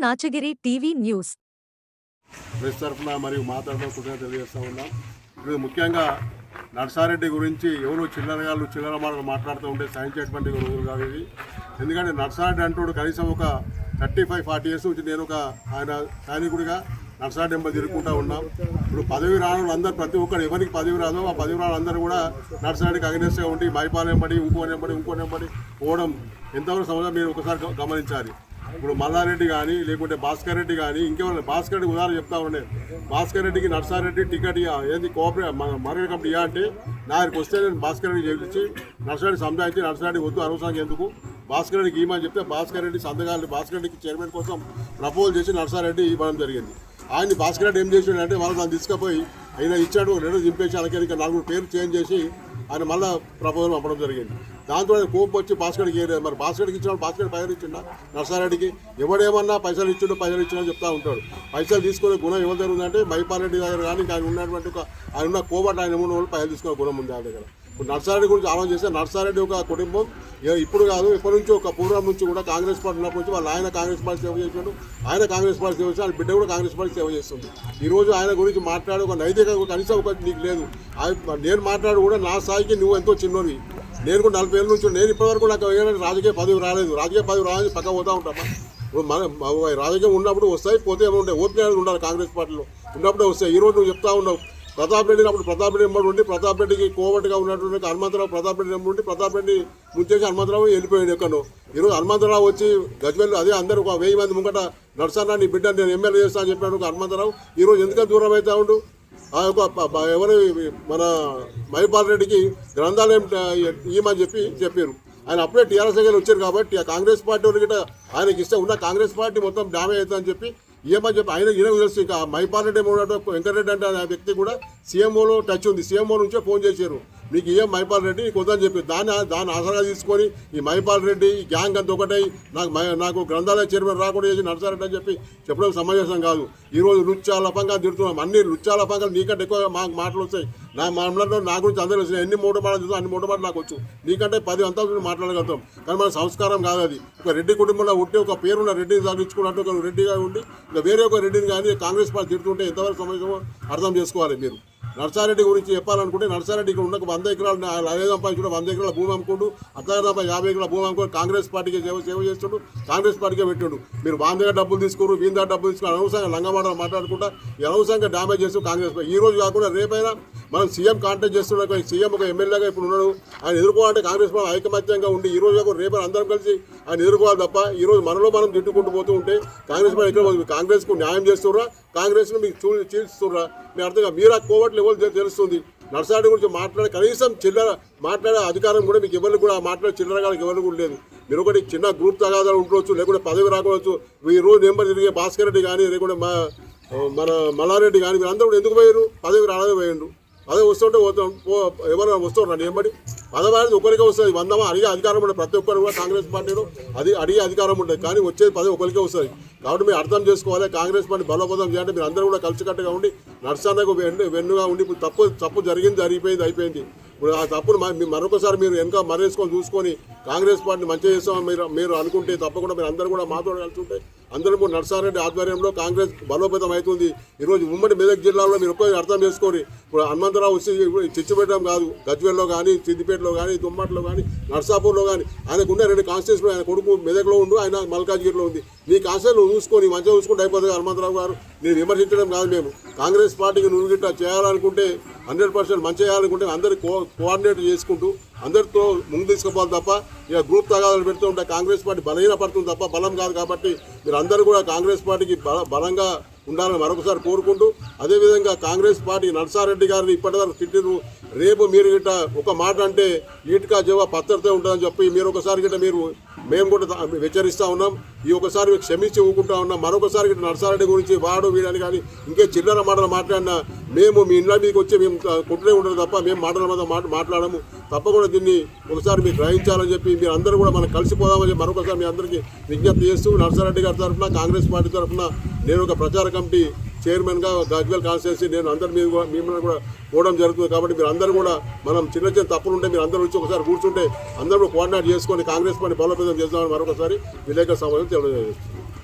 కాచగిరి TV news press తరఫున మరియు మాట్లాడకుండా తెలియజేస్తా ఉన్నాం. ఇప్పుడు ముఖ్యంగా నర్సారెడ్డి గురించి ఎవరు చిల్లర మాటలు మాట్లాడుతూ ఉంటే సహించేటువంటి రోజులు కాదు ఇది. ఎందుకంటే నర్సారెడ్డి అంటూ కనీసం ఒక 35-40 ఇయర్స్ నుంచి నేను ఆయన సైనికుడిగా నర్సారెడ్డి వెంబడి తిరుగుకుంటూ ఉన్నాం. ఇప్పుడు పదవి రాను అందరూ ప్రతి ఒక్కరు ఎవరికి పదవి రాదో ఆ పదవి రాను అందరూ కూడా నర్సారెడ్డికి అగెన్స్ట్గా ఉండి మైపాల్ వెంబడి ఇంకో వెంబడి పోవడం ఎంతవరకు సమస్య మీరు ఒకసారి గమనించాలి. ఇప్పుడు మల్లారెడ్డి కానీ లేకుంటే భాస్కర్ రెడ్డి కానీ ఇంకెవరు భాస్కర్ రెడ్డి ఉదాహరణ చెప్తా ఉండే భాస్కర్ రెడ్డికి నర్సారెడ్డి టికెట్ ఏంది మార్కెట్ కమిటీ అంటే నాకు వస్తే నేను భాస్కర్ రెడ్డి చేపించి నర్సారెడ్డి సంజాయించి నర్సారెడ్డి వద్దు అనవసరంగా ఎందుకు భాస్కర్ రెడ్డికి ఇవ్వమని చెప్తే భాస్కర్ రెడ్డి సంతకాలు భాస్కర్ రెడ్డికి చైర్మన్ కోసం ప్రపోజల్ చేసి నర్సారెడ్డి ఇవ్వడం జరిగింది. ఆయన భాస్కర్ రెడ్డి ఏం చేసాడంటే వాళ్ళు దాన్ని తీసుకుపోయి ఆయన ఇచ్చాడు రెండు దింపేసి అలాగే ఇంకా 4 పేర్లు చేంజ్ చేసి ఆయన మళ్ళీ ప్రపోజల్ పంపడం జరిగింది. దాంతో ఆయన కోపం వచ్చి భాస్కర్కి మరి భాస్కర్కి ఇచ్చినాడు భాస్కర్ పైసలు ఇచ్చిండా నర్సారెడ్డికి ఎవడేమన్నా పైసలు ఇచ్చినా చెప్తా ఉంటాడు. పైసలు తీసుకునే గుణం ఎవరి దగ్గర ఉందంటే మైపాల్ రెడ్డి దగ్గర కానీ ఆయన ఉన్నటువంటి ఆయన ఉన్న కోబట్ ఆయన ఉన్న వాళ్ళు పైసలు తీసుకునే గుణం ఉంది ఆయన దగ్గర. ఇప్పుడు నర్సారెడ్డి గురించి ఆలోచన చేస్తే నర్సారెడ్డి ఒక కుటుంబం ఇప్పుడు కాదు ఎప్పటి నుంచో ఒక పూర్వం నుంచి కూడా కాంగ్రెస్ పార్టీ ఉన్నప్పటి నుంచి వాళ్ళ ఆయన కాంగ్రెస్ పార్టీ సేవ చేసినట్టు ఆయన కాంగ్రెస్ పార్టీ సేవ చేసి ఆయన బిడ్డ కూడా కాంగ్రెస్ పార్టీ సేవ చేస్తుంది. ఈరోజు ఆయన గురించి మాట్లాడే ఒక నైతిక కనీసం ఒక నీకు లేదు. నేను మాట్లాడు కూడా నా స్థాయికి నువ్వు ఎంతో చిన్నోని నేను కూడా 40 ఏళ్ళ నుంచి నేను ఇప్పటివరకు నాకు రాజకీయ పదవి రాలేదు. రాజకీయ పదవి రాదని పక్క పోతూ ఉంటామా మన రాజకీయం ఉన్నప్పుడు వస్తాయి పోతే ఏమో ఉంటాయి ఓపిక ఉండాలి. కాంగ్రెస్ పార్టీలో ఉన్నప్పుడే వస్తాయి. ఈరోజు నువ్వు చెప్తా ఉన్నావు ప్రతాప్ రెడ్డి అప్పుడు ప్రతాప్ రెడ్డి నెంబర్ ఉండి ప్రతాప్ రెడ్డికి కోవట్టుగా ఉన్నటువంటి హనుమంతరావు ప్రతాప్ రెడ్డి నెంబర్ ఉండి ప్రతాప్ రెడ్డి ముంచేసి హనుమంతరావు వెళ్ళిపోయాడు ఎక్కడో. ఈరోజు హనుమంతరావు వచ్చి గజ్వేల్ అదే అందరూ ఒక 1000 మంది ముంగట నడుస్తానా నీ బిడ్డ నేను ఎమ్మెల్యే చేస్తా అని చెప్పాడు హనుమంతరావు. ఈరోజు ఎందుకని దూరం అవుతా ఉండు ఆ యొక్క ఎవరు మన మైపాల్ రెడ్డికి గ్రంథాలయం ఇవ్వమని చెప్పారు. ఆయన అప్పుడే టీఆర్ఎస్ దగ్గర వచ్చారు కాబట్టి ఆ కాంగ్రెస్ పార్టీ వాళ్ళకి ఆయనకి ఇష్టం ఉన్న కాంగ్రెస్ పార్టీ మొత్తం డ్యామేజ్ అవుతుందని చెప్పి ఏమని చెప్పి ఆయన ఈయనకు తెలుసు. ఇక మైపాల్ రెడ్డి వెంకటరెడ్డి అంటే ఆ వ్యక్తి కూడా సీఎంఓలో టచ్ ఉంది. సీఎంఓ నుంచే ఫోన్ చేశారు మీకు ఏం మైపాల్ రెడ్డి నీకు వద్దని చెప్పి దాన్ని ఆసరాగా తీసుకొని ఈ మైపాల్ రెడ్డి ఈ గ్యాంగ్ అంతా ఒకటై నాకు గ్రంథాలయ చైర్మన్ రాకుండా చేసి నర్సారెడ్డి అని చెప్పి చెప్పడం సమంజసం కాదు. ఈరోజు లుచ్చాలపంగా తిడుతున్నాం. అన్ని లుచ్చాలపంగా నీకంటే ఎక్కువ మాకు మాటలు వస్తాయి. నా మాటలో నా గురించి అందరూ వచ్చినాయి. ఎన్ని మూట మాటలు చూస్తాం అన్ని మూట మాటలు నాకు వచ్చు. నీకంటే 10 అంతలు మాట్లాడగలుగుతాం. కానీ మన సంస్కారం కాదు అది. ఒక రెడ్డి కుటుంబంలో ఉంటే ఒక పేరున్న రెడ్డిని సాగించుకున్నట్టు ఒక రెడ్డిగా ఉండి ఇంకా వేరే ఒక రెడ్డిని కానీ కాంగ్రెస్ పార్టీ తిడుతుంటే ఎంతవరకు సమస్యమో అర్థం చేసుకోవాలి మీరు. నర్సారెడ్డి గురించి చెప్పాలనుకుంటే నర్సారెడ్డి ఇక్కడ ఉన్న 100 ఎకరాలు అదే సంపాదించుకుంటూ 100 ఎకరాల భూమి అమ్ముకుంటూ అట్లా 50 ఎకరాల భూమి అమ్ముకుంటూ కాంగ్రెస్ పార్టీకి సేవ చేస్తుంటూ కాంగ్రెస్ పార్టీకే పెట్టిండు. మీరు వాళ్ళ దగ్గర డబ్బులు తీసుకోరు వీళ్ళ దగ్గర డబ్బులు తీసుకుని అనవసరంగా లంగమాటలు మాట్లాడుకుంటా అనవసరంగా డ్యామేజ్ చేస్తూ కాంగ్రెస్ పార్టీ ఈ రోజు కాకుండా రేపైనా మనం సీఎం కాంటాక్ట్ చేస్తున్న సీఎం ఒక ఎమ్మెల్యేగా ఇప్పుడు ఉన్నాడు. ఆయన ఎదుర్కోవాలంటే కాంగ్రెస్ పార్టీ ఐకమత్యంగా ఉండి ఈ రోజు కాకుండా రేపు అందరం కలిసి ఆయన ఎదుర్కోవాలి తప్ప ఈరోజు మనలో మనం తిట్టుకుంటూ పోతూ ఉంటే కాంగ్రెస్ పార్టీ ఎక్కడ కాంగ్రెస్కు న్యాయం చేస్తుర్రా కాంగ్రెస్ను మీకు చీల్చుతుర్రా మీ అర్థంగా మీరు ఆ కోవట్లు ఎవరు తెలుస్తుంది. నర్సారెడ్డి గురించి మాట్లాడే కనీసం చిల్లర మాట్లాడే అధికారం కూడా మీకు ఎవరికి కూడా మాట్లాడే చిల్లరగాలకు ఎవరికి కూడా లేదు. మీరు ఒకటి చిన్న గ్రూప్ తగాదాలు ఉండవచ్చు లేకుంటే పదవి రాకపోవచ్చు. ఈ రోజు నెంబర్ తిరిగే భాస్కర్ రెడ్డి కానీ లేకుంటే మన మల్లారెడ్డి కానీ మీరు అందరూ కూడా ఎందుకు పోయారు పదవి రాలేదు పోయిండు. పదవి వస్తుంటే ఎవరైనా వస్తున్నారు నెంబడి పదవి అనేది ఒకరికే వస్తుంది. 100 అడిగే అధికారం ఉంటుంది ప్రతి ఒక్కరు కూడా కాంగ్రెస్ పార్టీలో అడిగే అధికారం ఉంటుంది. కానీ వచ్చేది పదవి ఒకరికే వస్తుంది. కాబట్టి మీరు అర్థం చేసుకోవాలి కాంగ్రెస్ పార్టీ బలోపేతం చేయాలంటే మీరు అందరూ కూడా కలిసికట్టుగా ఉండి నర్సాన్నకు వెన్నుగా ఉండి ఇప్పుడు తప్పు జరిగిపోయింది అయిపోయింది. ఇప్పుడు ఆ తప్పును మరొకసారి మీరు వెనక మరేసుకొని చూసుకొని కాంగ్రెస్ పార్టీని మంచిగా చేస్తామని మీరు అనుకుంటే తప్పకుండా మీరు అందరూ కూడా మాతో కలిసి ఉంటే అందరూ కూడా నర్సారెడ్డి ఆధ్వర్యంలో కాంగ్రెస్ బలోపేతం అవుతుంది. ఈరోజు ఉమ్మడి మెదక్ జిల్లాలో మీరు ఒక్క అర్థం చేసుకొని ఇప్పుడు హనుమంతరావు వచ్చి చిచ్చుపెట్టడం కాదు గజ్వేల్లో కానీ సిద్దిపేటలో కానీ తుమ్మట్లో కానీ నర్సాపూర్లో కానీ ఆయనకు ఉన్న 2 కాన్స్టిట్యూన్సీలో ఆయన కొడుకు మెదక్లో ఉండు ఆయన మల్కాజ్గిరిలో ఉంది. నీ కాన్స్టిట్యూన్సీ నువ్వు చూసుకొని మంచిగా చూసుకుంటే అయిపోతుంది. హనుమంతరావు గారు నేను విమర్శించడం కాదు. మేము కాంగ్రెస్ పార్టీకి నువ్వు గిట్ట చేయాలనుకుంటే 100% మంచి చేయాలనుకుంటే అందరి కోఆర్డినేట్ చేసుకుంటూ అందరితో ముందు తీసుకుపోవాలి తప్ప ఇక గ్రూప్ తగాదాలు పెడుతూ ఉంటే కాంగ్రెస్ పార్టీ బలహీన పడుతుంది తప్ప బలం కాదు. కాబట్టి మీరు అందరూ కూడా కాంగ్రెస్ పార్టీకి బలంగా ఉండాలని మరొకసారి కోరుకుంటూ అదేవిధంగా కాంగ్రెస్ పార్టీ నర్సారెడ్డి గారిని ఇప్పటివరకు తిట్టిరు. రేపు మీరు గిట్ట ఒక మాట అంటే ఈటుకా జవా పత్తరితే ఉంటుందని చెప్పి మీరు ఒకసారి గిట్ట మేము కూడా హెచ్చరిస్తూ ఉన్నాం. ఈ ఒకసారి క్షమించి ఊకుంటా ఉన్నాం. మరొకసారి గిట్ట నర్సారెడ్డి గురించి వాడు వీడని కానీ ఇంకే చిల్లర మాటలు మాట్లాడినా మేము మీ ఇంట్లో మీకు వచ్చి మేము కొట్టునే ఉండదు తప్ప మేము మాట్లాడము. తప్పకుండా దీన్ని ఒకసారి మీరు గ్రహించాలని చెప్పి మీరు అందరూ కూడా మనం కలిసిపోదామని చెప్పి మరొకసారి మీ అందరికీ విజ్ఞప్తి చేస్తూ నర్సారెడ్డి గారి తరఫున కాంగ్రెస్ పార్టీ తరఫున నేను ఒక ప్రచార కమిటీ చైర్మన్గా గజ్వేల్ కాన్స్టిట్యున్సీ నేను అందరి మిమ్మల్ని కూడా పోవడం జరుగుతుంది. కాబట్టి మీరు అందరూ కూడా మనం చిన్న తప్పులు ఉంటే మీరు అందరూ వచ్చి ఒకసారి కూర్చుంటే అందరూ కోఆర్డినేట్ చేసుకొని కాంగ్రెస్ పార్టీ బలోపేతం చేద్దామని మరొకసారి విలేకరుల సమావేశం తెలియజేస్తుంది.